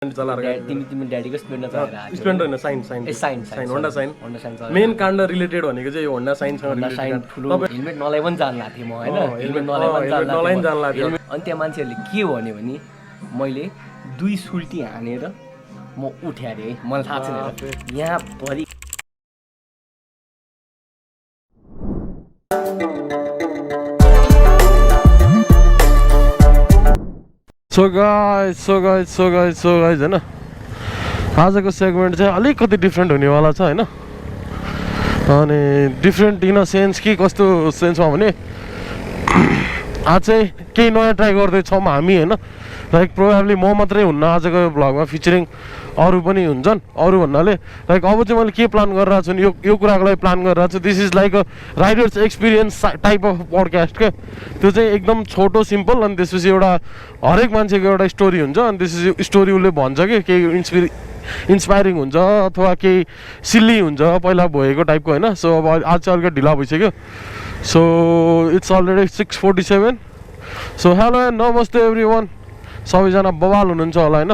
तिमी ड्याडीको स्प्लेन्डर चलाएर आएको स्प्लेन्डर हैन साइन होन्डा साइन मेन काण्ड रिलेटेड भनेको चाहिँ यो होन्डा साइनसँग रिलेटेड ठुलो हेलमेट नलाइ पनि जान लाग्थेँ म हैन हेलमेट नलाइ पनि जान लाग्थेँ अनि त्यहाँ मान्छेहरूले के भन्यो भने मैले 2 सुल्टी हानेर म उठे अरे है मलाई थाहा छैन यहाँ भरि So guys हैन आजको सेगमेन्ट चाहिँ अलिकति डिफ्रेन्ट हुनेवाला छ हैन अनि डिफ्रेन्ट इन अ सेन्स कि कस्तो सेन्समा भने आज चाहिँ केही नयाँ ट्राई गर्दैछौँ हामी हैन लाइक प्रोबेबली म मात्रै हुन्न आजको भ्लगमा फिचरिङ अरू पनि हुन्छन् अरू भन्नाले लाइक अब चाहिँ मैले के प्लान गरिरहेको छु नि यो कुराको लागि प्लान गरिरहेको छु this is like a Riders experience type of podcast क्या त्यो चाहिँ एकदम छोटो सिम्पल अनि त्यसपछि एउटा हरेक मान्छेको एउटा स्टोरी हुन्छ अनि त्यसपछि स्टोरी उसले भन्छ कि केही इन्सपायरिङ हुन्छ अथवा केही सिल्ली हुन्छ पहिला भएको टाइपको होइन सो अब आज चाहिँ अलिकति ढिला भइसक्यो so it's already 6:47 so hello and नमस्ते एभ्रिवान सबैजना बवाल हुनुहुन्छ होला होइन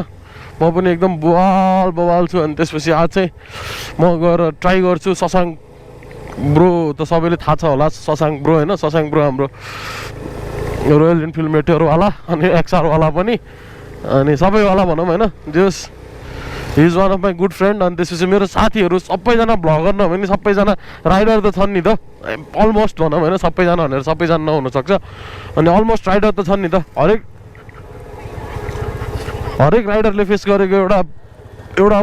म पनि एकदम बवाल छु अनि त्यसपछि आज चाहिँ म गएर ट्राई गर्छु शशाङ्क ब्रो त सबैले थाहा छ होला शशाङ्क ब्रो होइन शशाङ्क ब्रो हाम्रो रोयल इनफिल्ड मेटेयरवाला अनि एक्सआरवाला पनि अनि सबैवाला भनौँ होइन जस he is one of my good friend अनि त्यसपछि मेरो साथीहरू सबैजना भ्लगर नभए नि सबैजना राइडर त छन् नि त अलमोस्ट भनौँ होइन सबैजना भनेर सबैजना नहुनसक्छ अनि अलमोस्ट राइडर त छन् नि त हरेक राइडरले फेस गरेको एउटा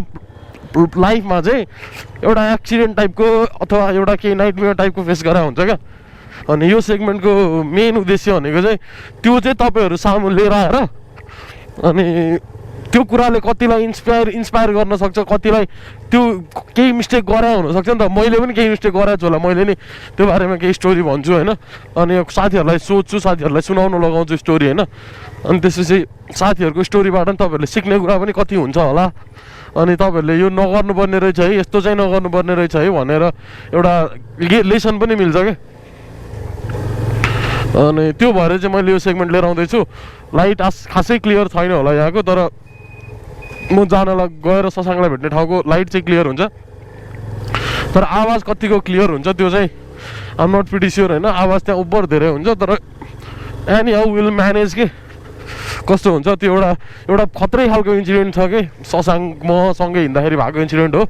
लाइफमा चाहिँ एउटा एक्सिडेन्ट टाइपको अथवा एउटा केही नाइटमेयर टाइपको फेस गरेर हुन्छ क्या अनि यो सेगमेन्टको मेन उद्देश्य भनेको चाहिँ त्यो चाहिँ तपाईँहरू सामु लिएर आएर अनि त्यो कुराले कतिलाई इन्सपायर गर्न सक्छ कतिलाई त्यो केही मिस्टेक गरे हुनसक्छ नि त मैले पनि केही मिस्टेक गरेको छु होला मैले नि त्यो बारेमा केही स्टोरी भन्छु होइन अनि साथीहरूलाई सोध्छु साथीहरूलाई सुनाउनु लगाउँछु स्टोरी होइन अनि त्यसपछि साथीहरूको स्टोरीबाट नि तपाईँहरूले सिक्ने कुरा पनि कति हुन्छ होला अनि तपाईँहरूले यो नगर्नुपर्ने रहेछ है यस्तो चाहिँ नगर्नुपर्ने रहेछ है भनेर एउटा लेसन पनि मिल्छ क्या अनि त्यो भएर चाहिँ मैले यो सेगमेन्ट लिएर आउँदैछु लाइट खासै क्लियर छैन होला यहाँको तर म जानलाई गएर शशाङ्कलाई भेट्ने ठाउँको लाइट चाहिँ क्लियर हुन्छ तर आवाज कतिको क्लियर हुन्छ त्यो चाहिँ आम नट प्रिटी स्योर होइन आवाज त्यहाँ उब्बर धेरै हुन्छ तर एनी हाउ विल म्यानेज के कस्तो हुन्छ त्यो एउटा खत्रै खालको इन्सिडेन्ट छ कि शशाङ्क मसँगै हिँड्दाखेरि भएको इन्सिडेन्ट हो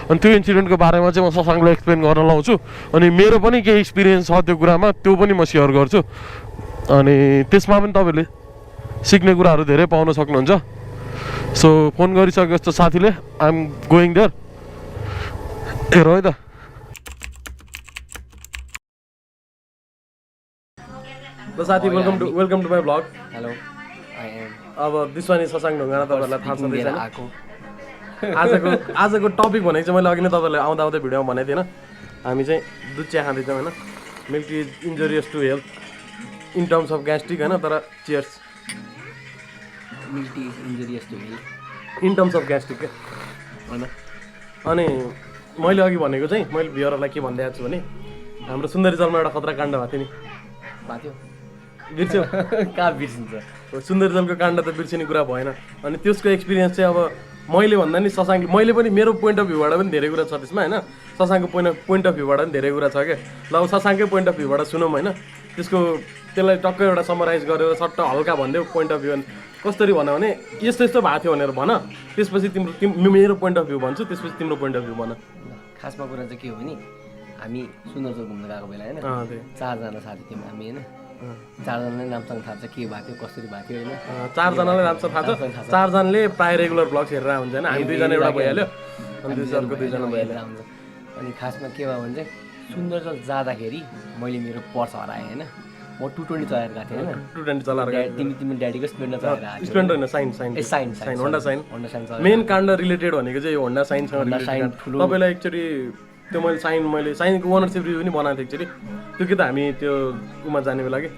अनि त्यो इन्सिडेन्टको बारेमा चाहिँ म शशाङ्कलाई एक्सप्लेन गर्न लाउँछु अनि मेरो पनि केही एक्सपिरियन्स छ त्यो कुरामा त्यो पनि म सेयर गर्छु अनि त्यसमा पनि तपाईँहरूले सिक्ने कुराहरू धेरै पाउन सक्नुहुन्छ सो फोन गरिसक्यो जस्तो साथीले आइ एम गोइङ देयर हेर है त ल साथी welcome to my vlog hello अब this one is Shashank Dhungana तपाईँहरूलाई थाहा छँदैछ आजको टपिक भनेको चाहिँ मैले अघि नै तपाईँहरूलाई आउँदा भिडियोमा भनेको थिएन हामी चाहिँ दुध चिया खाँदैछौँ होइन milk tea is injurious to health in terms of gastric होइन तर cheers milk tea is injurious to health in terms of gastric क्या होइन अनि मैले अघि भनेको चाहिँ मैले भ्युअरहरूलाई के भन्दै आएको छु भने हाम्रो सुन्दरीजलमा एउटा खतरा काण्ड भएको थियो नि भएको थियो बिर्स्यो कहाँ बिर्सिन्छ सुन्दरीजलको काण्ड त बिर्सिने कुरा भएन अनि त्यसको एक्सपिरियन्स चाहिँ अब मैले भन्दा नि शशाङ्कले मैले पनि मेरो पोइन्ट अफ भ्यूबाट पनि धेरै कुरा छ त्यसमा होइन शशाङ्कको पोइन्ट अफ भ्यूबाट पनि धेरै कुरा छ क्या ल अब शशाङ्कै पोइन्ट अफ भ्यूबाट सुनौँ होइन त्यसलाई टक्कै एउटा समराइज गरेर सट्ट हल्का भनिदेऊ पोइन्ट अफ भ्यू कसरी भन भने यस्तो यस्तो भएको थियो भनेर भन त्यसपछि मेरो पोइन्ट अफ भ्यू भन्छु त्यसपछि तिम्रो पोइन्ट अफ भ्यू भन खासमा कुरा चाहिँ के हो भने हामी सुन्दरजल घुम्न गएको बेला होइन 4जना साथी थियौँ हामी होइन 4जनालाई राम्रोसँग थाहा छ के भएको थियो कसरी भएको थियो होइन 4जनालाई राम्रोसँग थाहा छ 4जनाले प्रायः रेगुलर ब्लग्स हेरेर हुन्छ होइन हामी 2जना एउटा भइहाल्यो अनि 2जना भइहाल्यो अनि खासमा के भयो भने चाहिँ सुन्दरजल जाँदाखेरि मैले मेरो पर्स हराएँ होइन म 220 चलाएर गएको थिएँ होइन 220 चलाएर तिमी ड्याडीको स्प्लेन्डर चलाएर आएको स्प्लेन्डर होइन साइन होन्डा साइन मेन काण्ड रिलेटेड भनेको चाहिँ यो होन्डा साइनसँग रिलेटेड तपाईँलाई एक्चुअली त्यो मैले साइनको ओनरसिप रिभ्यू पनि बनाएको थिएँ एक्चुअली त्यो कि त हामी त्यो उमा जाने बेला कि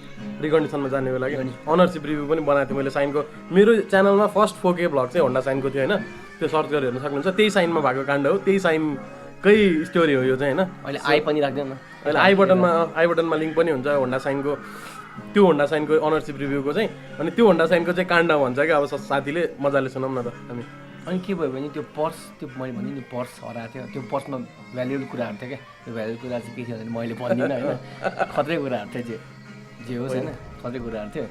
रिकन्डिसनमा जाने बेला कि ओनरसिप रिभ्यू पनि बनाएको थिएँ मैले साइनको मेरो च्यानलमा फर्स्ट 4K भ्लग चाहिँ होन्डा साइनको थियो होइन त्यो सर्च गरेर हेर्न सक्नुहुन्छ त्यही साइनमा भएको काण्ड हो त्यही साइनकै स्टोरी हो यो चाहिँ होइन अहिले आई पनि राख्दैन अहिले आई बटनमा लिङ्क पनि हुन्छ होन्डा साइनको त्यो होन्डा साइनको ओनरसिप रिभ्यूको चाहिँ अनि त्यो होन्डा साइनको चाहिँ काण्ड भन्छ क्या अब साथीले मजाले सुनौँ न त हामी अनि के भयो भने त्यो पर्स त्यो मैले भने नि पर्स हराएको थियो त्यो पर्समा भ्यालुएबल कुराहरू थियो क्या त्यो भ्यालुएबल कुरा चाहिँ के थियो भने मैले भन्दिनँ होइन खत्रै कुराहरू थियो जे होस् होइन खत्रै कुराहरू थियो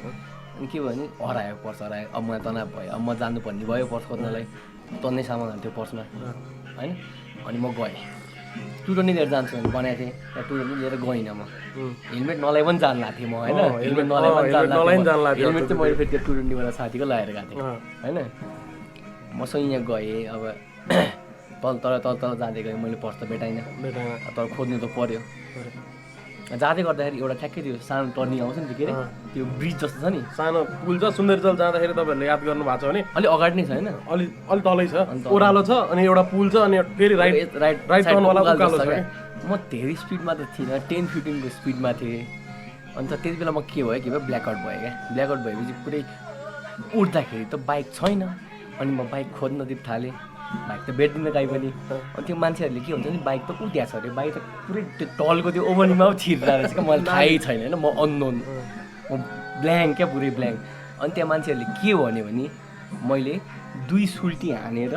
अनि के भयो भने हरायो पर्स हरायो अब मलाई तनाव भयो अब म जानुपर्ने भयो पर्स खोज्नलाई तन्नै सामानहरू थियो पर्समा होइन अनि म गएँ टुटोनी लिएर जान्छु भने बनाएको थिएँ त्यहाँ टुटोनी लिएर गइनँ म हेलमेट नलाइ पनि जानु भएको थिएँ म होइन हेलमेट नलाइ पनि जानु हेलमेट चाहिँ मैले फेरि त्यो टुटोनीबाट साथीको लगाएर गएको थिएँ होइन मसँग यहाँ गएँ अब तल तल जाँदै गएँ मैले पर्स त भेटाइनँ तर खोज्नु त पर्यो जाँदै गर्दाखेरि एउटा ठ्याक्कै त्यो सानो टर्निङ आउँछ नि के अरे त्यो ब्रिज जस्तो छ नि सानो पुल छ सुन्दरीजल जाँदाखेरि तपाईँहरूले याद गर्नु भएको छ भने अलिक अगाडि नै छ होइन अलि तलै छ ओह्रालो छ अनि एउटा पुल छ अनि फेरि राइट टर्नवाला उकालो छ म धेरै स्पिडमा त थिइनँ 10-15को स्पिडमा थिएँ अन्त त्यति बेला म के भयो ब्ल्याकआउट भयो क्या ब्ल्याकआउट भएपछि पुरै उठ्दाखेरि त बाइक छैन अनि म बाइक खोज्न दिप थालेँ बाइक त भेट्दिनँ कहीँ पनि अनि त्यो मान्छेहरूले के हुन्छ नि बाइक त उठ्याएको छ अरे बाइक त पुरै त्यो टलको त्यो ओभरनीमा पो छिरिरहेको रहेछ क्या मलाई थाहै छैन होइन म अननोन म ब्ल्याङ्क क्या पुरै ब्ल्याङ्क अनि त्यहाँ मान्छेहरूले के भन्यो भने मैले 2 सुल्टी हानेर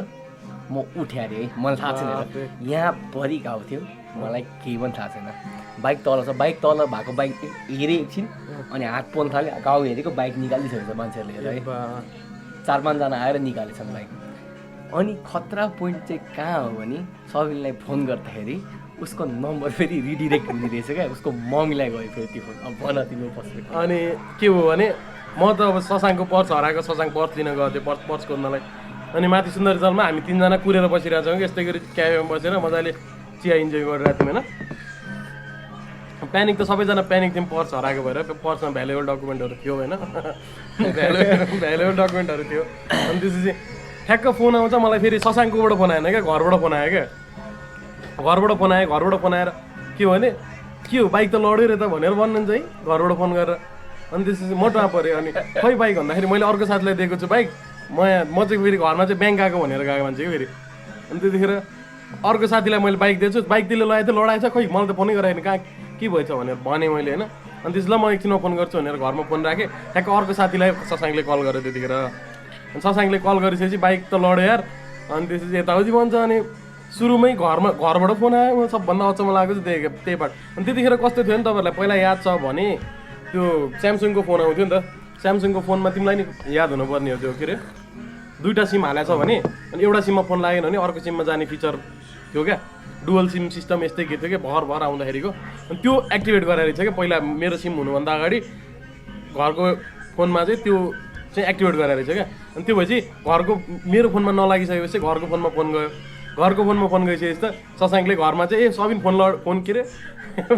म उठ्या अरे है मलाई थाहा छैन यहाँ भरि घाउ थियो मलाई केही पनि थाहा छैन बाइक तल छ बाइक तल भएको बाइक हेरेँ एकछिन अनि हात पोल्न थाल्यो घाउ हेरेको बाइक निकालिसकेको छ मान्छेहरूले हेरेर है 4-5 जना आएर निकालेछन् बाइक अनि खतरा पोइन्ट चाहिँ कहाँ हो भने सबिनलाई फोन गर्दाखेरि उसको नम्बर फेरि रिडिरेक्ट हुने रहेछ क्या उसको मम्मीलाई गयो फेरि त्यो फोन अब भन तिम्रो पर्स अनि के हो भने म त अब शशाङ्कको पर्स हराएको शशाङ्क पर्स लिन गएको थिएँ पर्स खोज्नलाई अनि माथि सुन्दरीजलमा हामी 3 जना कुरेर बसिरहेको छौँ कि यस्तै गरी क्याफेमा बसेर मजाले चिया इन्जोय गरिरहेको थियौँ होइन प्यानिक त सबैजना प्यानिक थियौँ पर्स हराएको भएर पर्समा भ्यालुएबल डकुमेन्टहरू थियो होइन भ्यालुएबल डकुमेन्टहरू थियो अनि त्यसपछि ठ्याक्क फोन आउँछ मलाई फेरि शशाङ्कबाट फोन आएन क्या घरबाट फोन आयो क्या घरबाट फोन आएर के भने के हो बाइक त लड्यो रे त भनेर भन्नुहुन्छ है घरबाट फोन गरेर अनि त्यसपछि मोटोमा पऱ्यो अनि खै बाइक भन्दाखेरि मैले अर्को साथीलाई दिएको छु बाइक म चाहिँ फेरि घरमा चाहिँ ब्याङ्क गएको भनेर गएको मान्छे कि फेरि अनि त्यतिखेर अर्को साथीलाई मैले बाइक दिएछु बाइक त्यसले लगाएको थियो लडाएछ खै मलाई त फोनै गराएन कहाँ के भएछ भनेर भने मैले होइन अनि त्यसलाई म एकछिनमा फोन गर्छु भनेर घरमा फोन राखेँ ठ्याक्क अर्को साथीलाई शशाङ्कले कल गर्यो त्यतिखेर अनि शशाङ्कले कल गरिसकेपछि बाइक त लड्यो यार अनि त्यसपछि यताउति भन्छ अनि सुरुमै घरबाट फोन आयो सबभन्दा अचम्म लागेको चाहिँ त्यही पार्ट अनि त्यतिखेर कस्तो थियो नि तपाईँहरूलाई पहिला याद छ भने त्यो स्यामसङको फोन आउँथ्यो नि त स्यामसङको फोनमा तिमीलाई नि याद हुनुपर्ने हो त्यो के अरे 2टा सिम हालेको छ भने अनि एउटा सिममा फोन लागेन भने अर्को सिममा जाने फिचर थियो क्या डुअल सिम सिस्टम यस्तै के थियो क्या भर आउँदाखेरिको अनि त्यो एक्टिभेट गराएर छ क्या पहिला मेरो सिम हुनुभन्दा अगाडि घरको फोनमा चाहिँ त्यो चाहिँ एक्टिभेट गराएर छ क्या अनि त्यो भएपछि घरको मेरो फोनमा नलागिसकेपछि घरको फोनमा फोन गयो घरको फोनमा फोन गइसकेपछि त शशाङ्कले घरमा चाहिँ ए सबिन फोन के अरे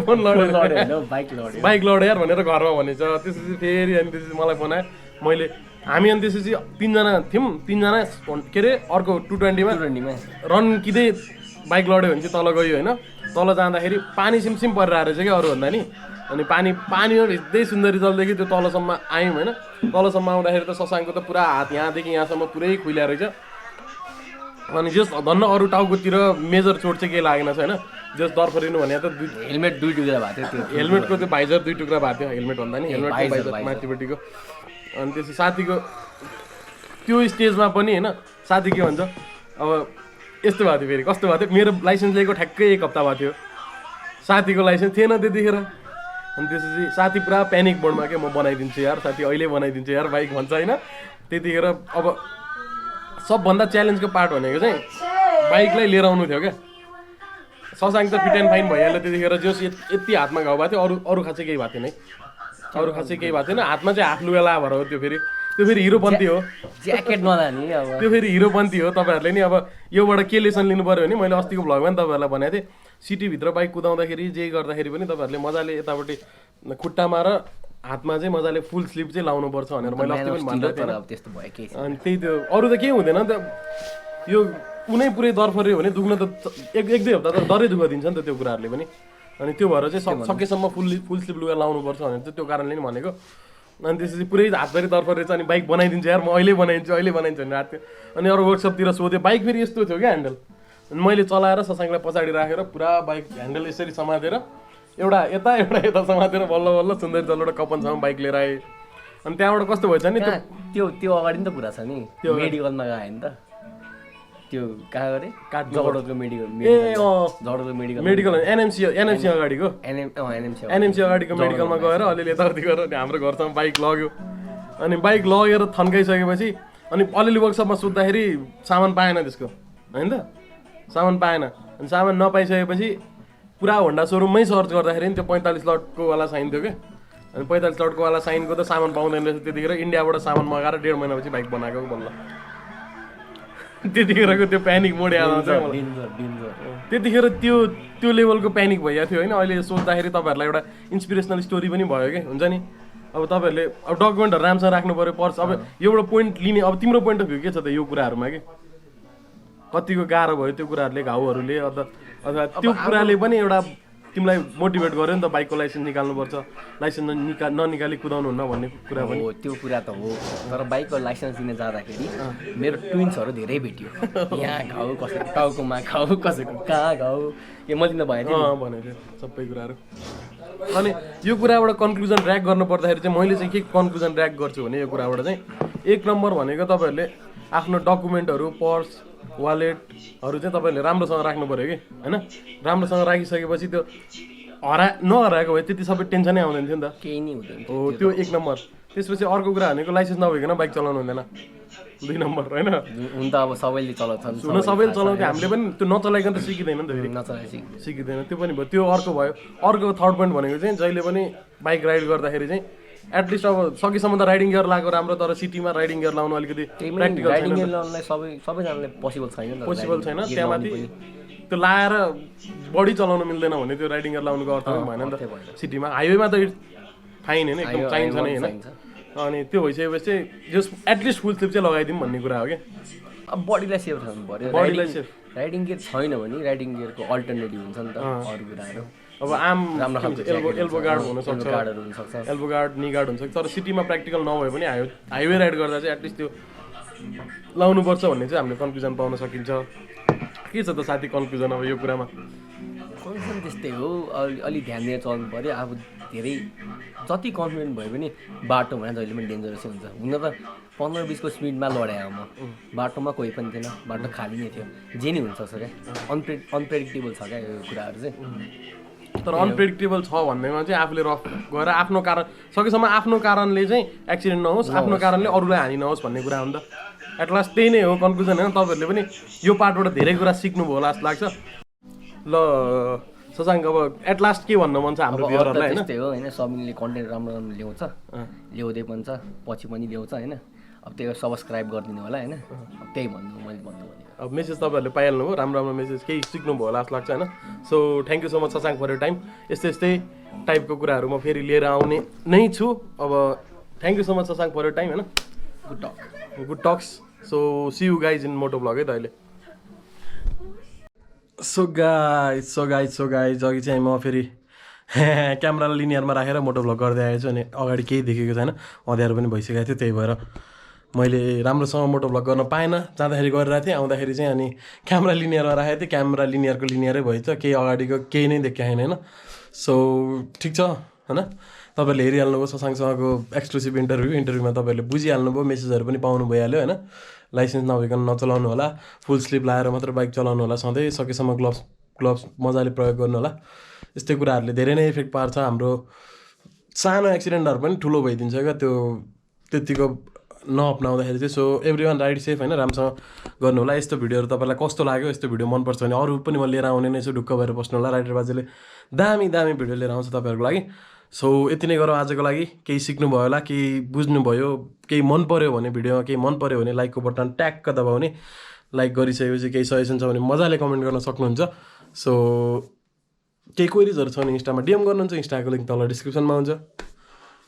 फोन लड्यो बाइक लड्यो यार भनेर घरमा भनेछ त्यसपछि फेरि अनि त्यसपछि मलाई फोन आयो मैले हामी अनि त्यसपछि 3 जना थियौँ 3 जना के अरे अर्को 220मा रन किँदै बाइक लड्यो भने चाहिँ तल गयो होइन तल जाँदाखेरि पानी सिमसिम परिरहेको रहेछ क्या अरूभन्दा नि अनि पानी हिँड्दै सुन्दरीजलदेखि त्यो तलसम्म आयौँ होइन तलसम्म आउँदाखेरि त शशाङ्कको त पुरा हात यहाँदेखि यहाँसम्म पुरै खुइल्या रहेछ अनि जस धन्न अरू टाउकोतिर मेजर चोट चाहिँ केही लागेन छ होइन जस दर्फरिनु भने त हेलमेट 2 टुक्रा भएको थियो हेलमेटको त्यो भाइजर 2 टुक्रा भएको थियो हेलमेट भन्दा नि हेलमेटको भाइजर माथिपट्टिको अनि त्यसपछि साथीको त्यो स्टेजमा पनि होइन साथी के भन्छ अब यस्तो भएको थियो फेरि कस्तो भएको थियो मेरो लाइसेन्स लिएको ठ्याक्कै 1 हप्ता भएको थियो साथीको लाइसेन्स थिएन त्यतिखेर अनि त्यसपछि साथी पुरा प्यानिक मोडमा के म बनाइदिन्छु यार साथी अहिले बनाइदिन्छु यार बाइक भन्छ होइन त्यतिखेर अब सबभन्दा च्यालेन्जको पार्ट भनेको चाहिँ बाइकलाई लिएर आउनु थियो क्या शशाङ्क त फिट एन्ड फाइन भइहाल्यो त्यतिखेर जस यति हातमा घाउ भएको थियो अरू खासै केही भएको थिएन है अरू खासै केही भएको थिएन हातमा चाहिँ हात लुगा भएर हो त्यो फेरि हिरोपन्थी हो ज्याकेट नलाने अब त्यो फेरि हिरोपन्थी हो तपाईँहरूले नि अब योबाट के लेसन लिनु पऱ्यो भने मैले अस्तिको भ्लगमा नि तपाईँहरूलाई भनेको थिएँ सिटीभित्र बाइक कुदाउँदाखेरि जे गर्दाखेरि पनि तपाईँहरूले मजाले यतापट्टि खुट्टामा र हातमा चाहिँ मजाले फुल स्लिप चाहिँ लाउनुपर्छ भनेर मैले अस्ति पनि भनेको थिएँ अनि त्यही त्यो अरू त केही हुँदैन नि त यो कुनै पुरै दर्फर्यो भने दुख्न त 1-2 हप्ता त डरै दुःख दिन्छ नि त त्यो कुराहरूले पनि अनि त्यो भएर चाहिँ सकेसम्म फुल स्लिप लुगा लाउनुपर्छ भनेर चाहिँ त्यो कारणले नि भनेको अनि त्यसपछि पुरै हातभरि दर्फरेछ अनि बाइक बनाइदिन्छ यार म अहिले बनाइदिन्छु भनेर आएको थियो अनि अरू वर्कसपतिर सोध्यो बाइक फेरि यस्तो थियो क्या ह्यान्डल अनि मैले चलाएर शशाङ्कलाई पछाडि राखेर पुरा बाइक ह्यान्डल यसरी समातेर एउटा यता समातेर बल्ल सुन्दरीजलबाट कपनसम्म बाइक लिएर आएँ अनि त्यहाँबाट कस्तो भएछ नि त्यो अगाडि नि त कुरा छ नि त्यो मेडिकलमा गयो नि त त्यो कहाँ गरे काठमाडौँको मेडिकल मेडिकल एनएमसी अगाडिको एनएमसी अगाडिको मेडिकलमा गएर अलिअलि यताउति गरेर अनि हाम्रो घरसम्म बाइक लग्यो अनि बाइक लगेर थन्काइसकेपछि अनि अलिअलि वर्कसपमा सोद्धाखेरि सामान पाएन त्यसको होइन त सामान पाएन अनि सामान नपाइसकेपछि पुरा होन्डा सोरुममै सर्च गर्दाखेरि त्यो 45 लटको वाला साइन थियो क्या अनि 45 लटको वाला साइनको त सामान पाउँदैन रहेछ त्यतिखेर इन्डियाबाट सामान मगाएर 1.5 महिनापछि बाइक बनाएको बल्ल त्यतिखेरको त्यो प्यानिक मोड याद आउँछ त्यतिखेर त्यो लेभलको प्यानिक भइएको थियो होइन अहिले सोच्दाखेरि तपाईँहरूलाई एउटा इन्सपिरेसनल स्टोरी पनि भयो कि हुन्छ नि अब तपाईँहरूले अब डकुमेन्टहरू राम्रोसँग राख्नु पऱ्यो पर्छ अब एउटा पोइन्ट लिने अब तिम्रो पोइन्ट अफ भ्यू के छ त यो कुराहरूमा कि कतिको गाह्रो भयो त्यो कुराहरूले घाउहरूले अथवा त्यो कुराले पनि एउटा तिमीलाई मोटिभेट गर्यो नि त बाइकको लाइसेन्स निकाल्नुपर्छ लाइसेन्स ननिकाली कुदाउनु हुन्न भन्ने कुरा पनि हो त्यो कुरा त हो तर बाइकको लाइसेन्स लिन जाँदाखेरि मेरो ट्विन्सहरू धेरै भेट्यो यहाँ घाउ कसैको टाउकोमा घाउ कसैको कहाँ घाउ के मैले त भनेको थियो सबै कुराहरू अनि यो कुराबाट कन्क्लुजन ड्र्याग गर्नु पर्दाखेरि चाहिँ मैले चाहिँ के कन्क्लुजन ड्र्याग गर्छु भने यो कुराबाट चाहिँ 1 नम्बर भनेको तपाईँहरूले आफ्नो डकुमेन्टहरू पर्स वालेटहरू चाहिँ तपाईँहरूले राम्रोसँग राख्नु पऱ्यो कि होइन राम्रोसँग राखिसकेपछि त्यो नहराएको भए त्यति सबै टेन्सनै आउँदैन थियो नि त केही नै हुँदैन हो त्यो 1 नम्बर त्यसपछि अर्को कुरा भनेको लाइसेन्स नभइकन बाइक चलाउनु हुँदैन 2 नम्बर होइन हुन त अब सबैले चलाउँछन् हुन सबैले चलाउँथ्यो हामीले पनि त्यो नचलाइकन त सिकिँदैन नि त फेरि सिकिँदैन त्यो पनि भयो त्यो अर्को भयो अर्को थर्ड पोइन्ट भनेको चाहिँ जहिले पनि बाइक राइड गर्दाखेरि चाहिँ एटलिस्ट अब सकेसम्म त राइडिङ गियर लगाएको राम्रो तर सिटीमा राइडिङ गियर लाउनु अलिकति प्र्याक्टिकल राइडिङ गियर लाउनलाई सबैजनाले पोसिबल छैन त्यहाँमाथि त्यो लाएर बढी चलाउनु मिल्दैन भने त्यो राइडिङ गियर लाउनुको अर्थ पनि भएन नि त सिटीमा हाइवेमा त फाइन होइन एकदम चाहिन्छ नै होइन अनि त्यो भइसकेपछि चाहिँ जस एटलिस्ट फुल स्लिप चाहिँ लगाइदिउँ भन्ने कुरा हो क्या अब बडीलाई सेफ राख्नु पर्यो बडीलाई सेफ राइडिङ गियर छैन भने राइडिङ गियरको अल्टरनेटिभ हुन्छ नि त अरू कुराहरू अब आम एल्बो गार्ड हुनसक्छ एल्बो गार्ड नी गार्ड हुनसक्छ तर सिटीमा प्र्याक्टिकल नभए पनि हाइवे राइड गर्दा चाहिँ एटलिस्ट त्यो लाउनुपर्छ भन्ने चाहिँ हामीले कन्क्लुजन पाउन सकिन्छ के छ त साथी कन्क्लुजन अब यो कुरामा कन्क्लुजन त्यस्तै हो अलि ध्यान दिएर चल्नु पऱ्यो अब धेरै जति कन्फिडेन्ट भयो पनि बाटोमा जहिले पनि डेन्जरसै हुन्छ हुन त 15-20 को स्पिडमा लडाएँ म बाटोमा कोही पनि थिएन बाटो खाली नै थियो जे नै हुनसक्छ क्या अनप्रेडिक्टेबल छ क्या यो कुराहरू चाहिँ तर अनप्रेडिक्टेबल छ भन्नेमा चाहिँ आफूले रफ गएर आफ्नो कारण सकेसम्म आफ्नो कारणले चाहिँ एक्सिडेन्ट नहोस् आफ्नो कारणले अरूलाई हानि नहोस् भन्ने कुरा हो नि त एटलास्ट त्यही नै हो कन्क्लुजन होइन तपाईँहरूले पनि यो पार्टबाट धेरै कुरा सिक्नुभयो होला जस्तो लाग्छ ल शशाङ्क अब एटलास्ट के भन्नु मन छ हाम्रो भ्युअरहरूलाई होइन त्यस्तै हो होइन सबैले कन्टेन्ट राम्रो ल्याउँछ ल्याउँदै पनि छ पछि पनि ल्याउँछ होइन अब त्यो सब्सक्राइब गरिदिनु होला होइन त्यही भन्नु मैले भन्नु अब मेसेज तपाईँहरूले पाइहाल्नु भयो राम्रो मेसेज केही सिक्नुभयो होला जस्तो लाग्छ होइन so thank you so much Shashank for your time यस्तै टाइपको कुराहरू म फेरि लिएर आउने नै छु अब thank you so much Shashank for your time होइन good talks so see you guys in motovlog है त अहिले सो गाइज अघि चाहिँ म फेरि क्यामेरा लिनियरमा राखेर मोटोभ्लग गर्दै आएछु अनि अगाडि केही देखेको छैन अँध्यारो पनि भइसकेको थियो त्यही भएर मैले राम्रोसँग मोटोभ्लग गर्न पाएन जाँदाखेरि गरिरहेको थिएँ आउँदाखेरि चाहिँ अनि क्यामेरा लिनियरमा राखेको थिएँ क्यामेरा लिनियरको लिनियरै भएछ केही अगाडिको केही नै देखाएन होइन सो ठिक छ होइन तपाईँहरूले हेरिहाल्नुभयो शशाङ्कसँगको एक्सक्लुसिभ इन्टरभ्यूमा तपाईँहरूले बुझिहाल्नुभयो मेसेजहरू पनि पाउनु भइहाल्यो होइन लाइसेन्स नभइकन नचलाउनु होला फुल स्लिप लाएर मात्र बाइक चलाउनु होला सधैँ सकेसम्म ग्लोभ्स मजाले प्रयोग गर्नु होला यस्तै कुराहरूले धेरै नै इफेक्ट पार्छ हाम्रो सानो एक्सिडेन्टहरू पनि ठुलो भइदिन्छ क्या त्यो त्यतिको नअप्नाउँदाखेरि चाहिँ so every one ride safe होइन राम्रोसँग गर्नु होला यस्तो भिडियोहरू तपाईँलाई कस्तो लाग्यो यस्तो भिडियो मनपर्छ भने अरू पनि म लिएर आउने नै छु ढुक्क भएर बस्नु होला राइडर बाजेले दामी भिडियो लिएर आउँछ तपाईँहरूको लागि सो यति नै गरौँ आजको लागि केही सिक्नुभयो होला केही बुझ्नुभयो केही मन पऱ्यो भने भिडियोमा केही मन पऱ्यो भने लाइकको बटन ट्याक्क दबाउने लाइक गरिसकेपछि केही सजेसन छ भने मजाले कमेन्ट गर्न सक्नुहुन्छ सो केही क्वेरिजहरू छ भने इन्स्टामा डिएम गर्नुहुन्छ इन्स्टाको लिङ्क तल डिस्क्रिप्सनमा हुन्छ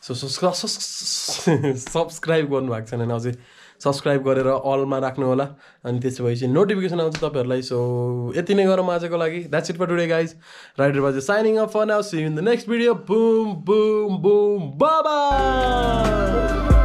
सो सब्सक्राइब गर्नुभएको छैन भने अझै सब्सक्राइब गरेर अलमा राख्नु होला अनि त्यसो भएपछि नोटिफिकेसन आउँछ तपाईँहरूलाई सो यति नै गरौँ आजको लागि that's it for today guys rider Baje signing off for now see you in the next video boom by